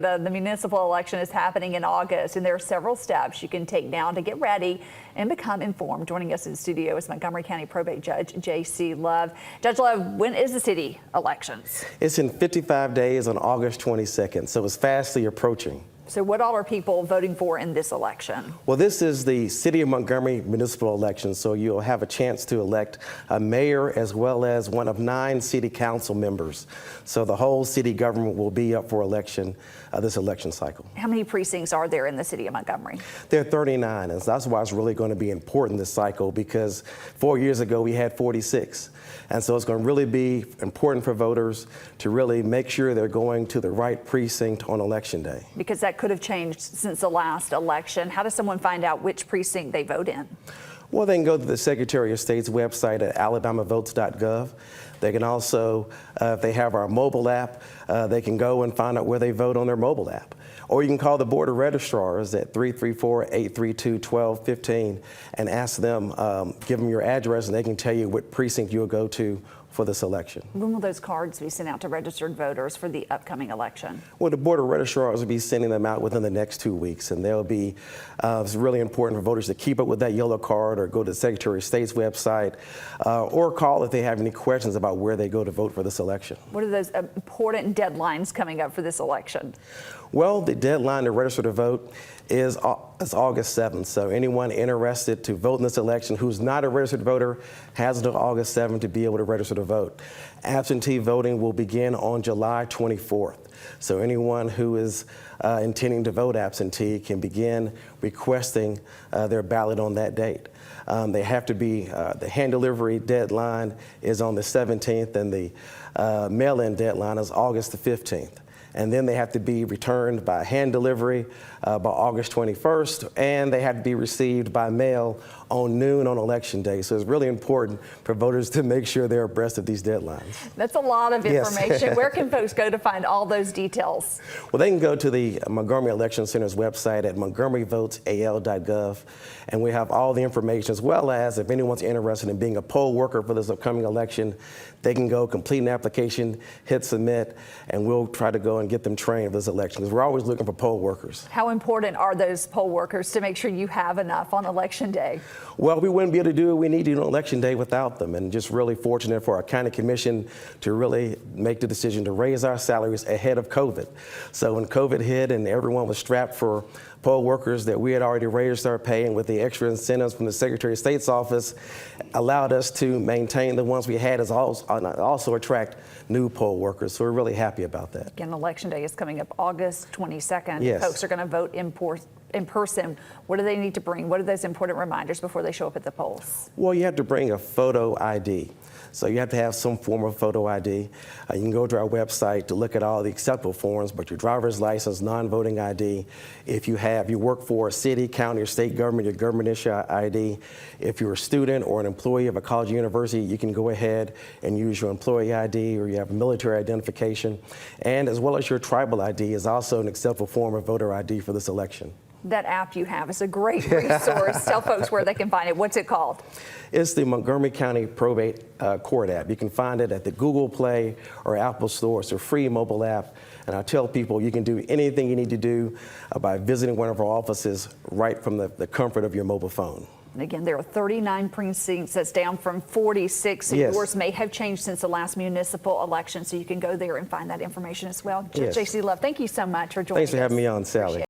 The municipal election is happening in August, and there are several steps you can take now to get ready and become informed. Joining us in the studio is Montgomery County Probate Judge J.C. Love. Judge Love, when is the city elections? It's in 55 days on August 22nd, so it's fastly approaching. So what all are people voting for in this election? Well, this is the City of Montgomery municipal election, so you'll have a chance to elect a mayor as well as one of 9 city council members. So the whole city government will be up for election this election cycle. How many precincts are there in the city of Montgomery? There are 39, and that's why it's really going to be important this cycle, because 4 years ago we had 46. And so it's going to really be important for voters to really make sure they're going to the right precinct on election day. Because that could have changed since the last election. How does someone find out which precinct they vote in? Well, they can go to the Secretary of State's website at alabamavotes.gov. They can also, if they have our mobile app, they can go and find out where they vote on their mobile app. Or you can call the Board of Registrars at 334-832-1215 and ask them, give them your address, and they can tell you what precinct you'll go to for this election. When will those cards be sent out to registered voters for the upcoming election? Well, the Board of Registrars will be sending them out within the next 2 weeks, and they'll be, it's really important for voters to keep up with that yellow card or go to the Secretary of State's website or call if they have any questions about where they go to vote for this election. What are those important deadlines coming up for this election? Well, the deadline to register to vote is August 7th. So anyone interested to vote in this election who's not a registered voter has until August 7th to be able to register to vote. Absentee voting will begin on July 24th. So anyone who is intending to vote absentee can begin requesting their ballot on that date. They have to be, the hand delivery deadline is on the 17th, and the mail-in deadline is August the 15th. And then they have to be returned by hand delivery by August 21st, and they have to be received by mail on noon on election day. So it's really important for voters to make sure they're abreast of these deadlines. That's a lot of information. Yes. Where can folks go to find all those details? Well, they can go to the Montgomery Election Center's website at montgomeryvotesal.gov, and we have all the information, as well as if anyone's interested in being a poll worker for this upcoming election, they can go complete an application, hit submit, and we'll try to go and get them trained for this election, because we're always looking for poll workers. How important are those poll workers to make sure you have enough on election day? Well, we wouldn't be able to do what we need to do on election day without them, and just really fortunate for our county commission to really make the decision to raise our salaries ahead of COVID. So when COVID hit and everyone was strapped for poll workers, that we had already raised our pay, and with the extra incentives from the Secretary of State's office allowed us to maintain the ones we had, as also attract new poll workers. So we're really happy about that. Again, election day is coming up August 22nd. Yes. Folks are going to vote in person. What do they need to bring? What are those important reminders before they show up at the polls? Well, you have to bring a photo ID. So you have to have some form of photo ID. You can go to our website to look at all the acceptable forms, but your driver's license, non-voting ID. If you work for a city, county, or state government, your government issue ID. If you're a student or an employee of a college or university, you can go ahead and use your employee ID, or you have a military identification. And as well as your tribal ID is also an acceptable form of voter ID for this election. That app you have is a great resource. Tell folks where they can find it. What's it called? It's the Montgomery County Probate Court app. You can find it at the Google Play or Apple Store. It's a free mobile app. And I tell people you can do anything you need to do by visiting one of our offices right from the comfort of your mobile phone. And again, there are 39 precincts. That's down from 46. So Yes. Yours may have changed since the last municipal election. So you can go there and find that information as well. Yes. J.C. Love, thank you so much for joining us. Thanks for having me on, Sally.